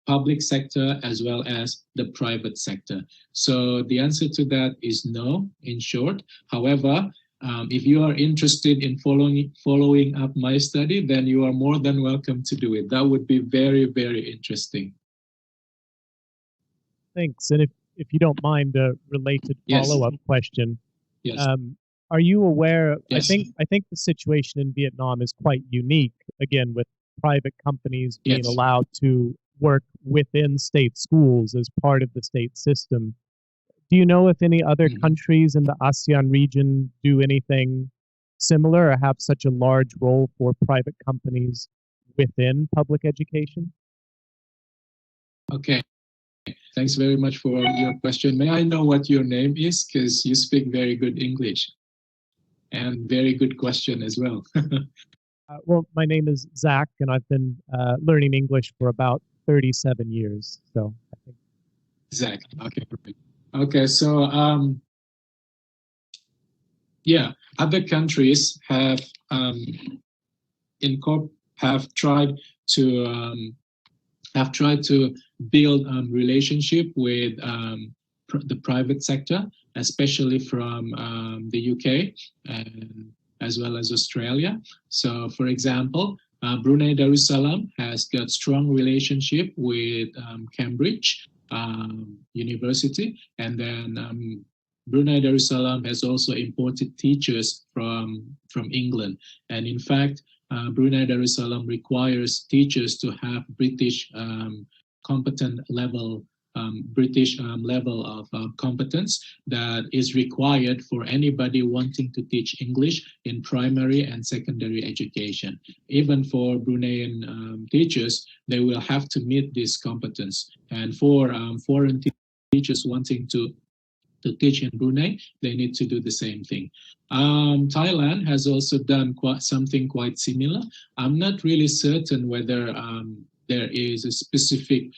public sector as well as the private sector. So the answer to that is no, in short. However, if you are interested in following up my study, then you are more than welcome to do it. That would be very, very interesting. Thanks. And if you don't mind a related follow-up question, yes. Are you aware? Yes. I think the situation in Vietnam is quite unique. Again, with private companies being allowed to work within state schools as part of the state system. Do you know if any other countries in the ASEAN region do anything similar or have such a large role for private companies within public education? Okay. Thanks very much for your question. May I know what your name is? Because you speak very good English. And very good question as well. Well, my name is Zach, and I've been learning English for about 37 years. So I think Zach. Okay, perfect. Okay, so yeah, other countries have tried to build relationship with the private sector, especially from the UK and as well as Australia. So, for example, Brunei Darussalam has got strong relationship with Cambridge University, and then Brunei Darussalam has also imported teachers from England, and in fact, Brunei Darussalam requires teachers to have British competent level. British level of competence that is required for anybody wanting to teach English in primary and secondary education. Even for Bruneian teachers, they will have to meet this competence. And for foreign teachers wanting to teach in Brunei, they need to do the same thing. Thailand has also done something quite similar. I'm not really certain whether there is a specific,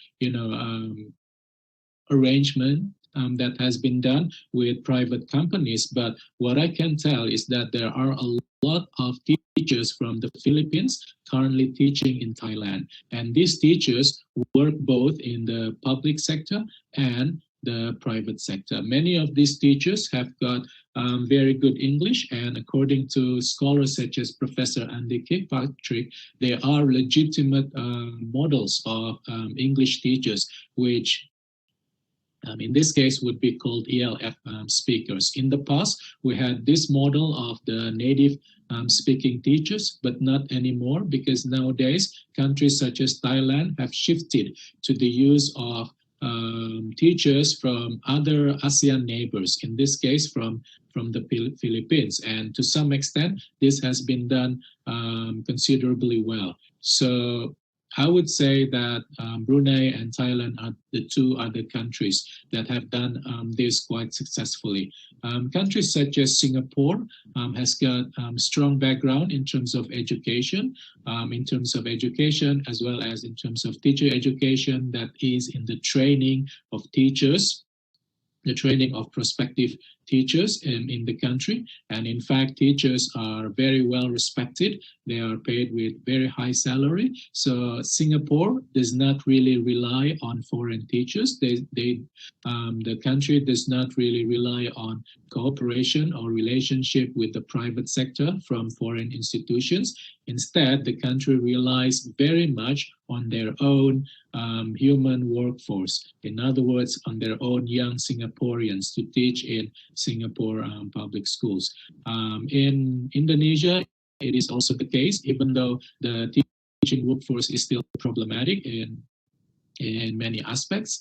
arrangement that has been done with private companies, but what I can tell is that there are a lot of teachers from the Philippines currently teaching in Thailand, and these teachers work both in the public sector and the private sector. Many of these teachers have got very good English, and according to scholars such as Professor Andy Kirkpatrick, they are legitimate models of English teachers, which in this case would be called ELF speakers. In the past, we had this model of the native speaking teachers, but not anymore, because nowadays countries such as Thailand have shifted to the use of teachers from other ASEAN neighbors, in this case from the Philippines. And to some extent, this has been done considerably well. So I would say that Brunei and Thailand are the two other countries that have done this quite successfully. Countries such as Singapore has got strong background in terms of education, as well as in terms of teacher education, that is in the training of teachers, the training of prospective teachers in the country. And in fact, teachers are very well respected. They are paid with very high salary. So Singapore does not really rely on foreign teachers. The country does not really rely on cooperation or relationship with the private sector from foreign institutions. Instead, the country relies very much on their own human workforce. In other words, on their own young Singaporeans to teach in Singapore public schools. In Indonesia, it is also the case, even though the teaching workforce is still problematic in many aspects.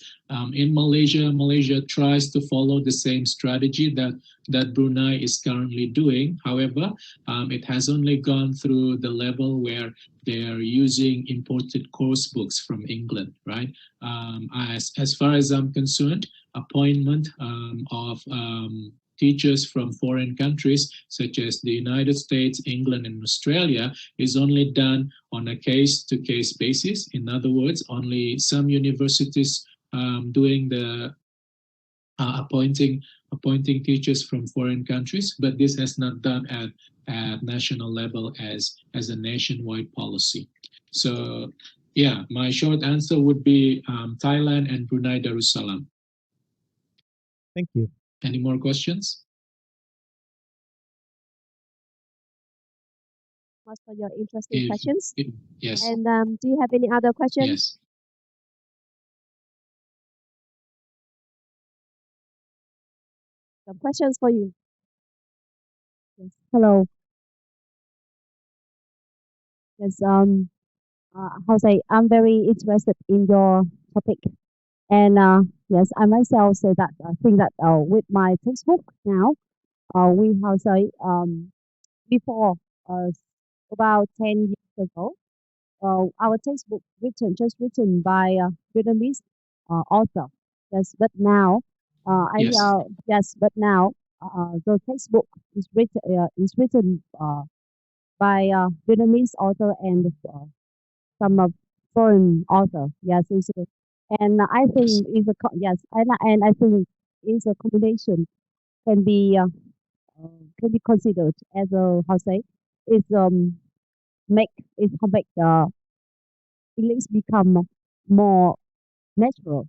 In Malaysia tries to follow the same strategy that Brunei is currently doing. However, it has only gone through the level where they are using imported course books from England, right? As far as I'm concerned, appointment of teachers from foreign countries such as the United States, England, and Australia is only done on a case-to-case basis. In other words, only some universities doing the appointing teachers from foreign countries, but this has not done at national level as a nationwide policy. So yeah, my short answer would be Thailand and Brunei Darussalam. Thank you. Any more questions? Much for your interesting questions. Yes. And do you have any other questions? Yes. Some questions for you. Yes. Hello. Yes. How say? I'm very interested in your topic, and yes, I myself say that I think that with my textbook now, we how say before about 10 years ago, our textbook written by Vietnamese author. Yes, but now but now the textbook is written by Vietnamese author and some foreign author. Yes, and I think it's and I think it's a combination can be considered as a how say it's make English become more natural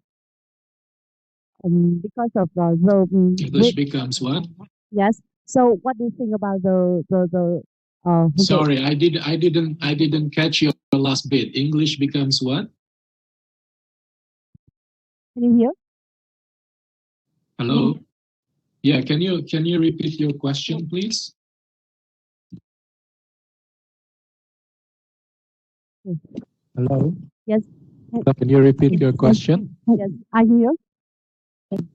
because of English becomes what? Yes. So what do you think about the Sorry, I didn't catch your last bit. English becomes what? Can you hear? Hello? Yeah, can you repeat your question, please? Hello? Yes. Can you repeat your question? Yes. Are you here?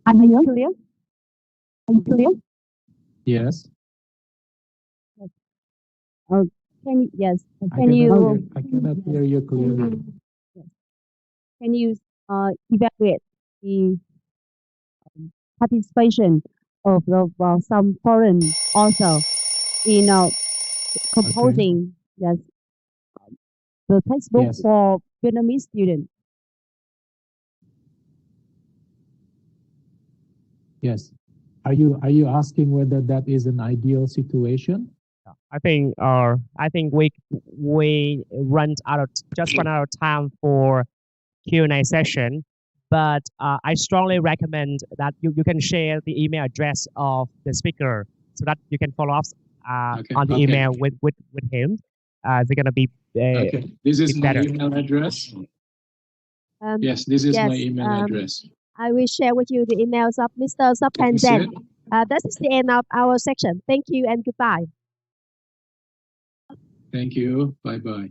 Are you clear? Are you clear? Yes. Yes. Can I cannot hear you clearly. Yes. Can you evaluate the participation of some foreign author in composing the textbook for Vietnamese students? Yes. Are you asking whether that is an ideal situation? I think we run out of time for Q&A session, but I strongly recommend that you can share the email address of the speaker so that you can follow up on the email with him. It's gonna be okay. This is my better. email address. Yes, this is my email address. I will share with you the emails of Mr. SubhanZein3. That is the end of our section. Thank you and goodbye. Thank you. Bye-bye.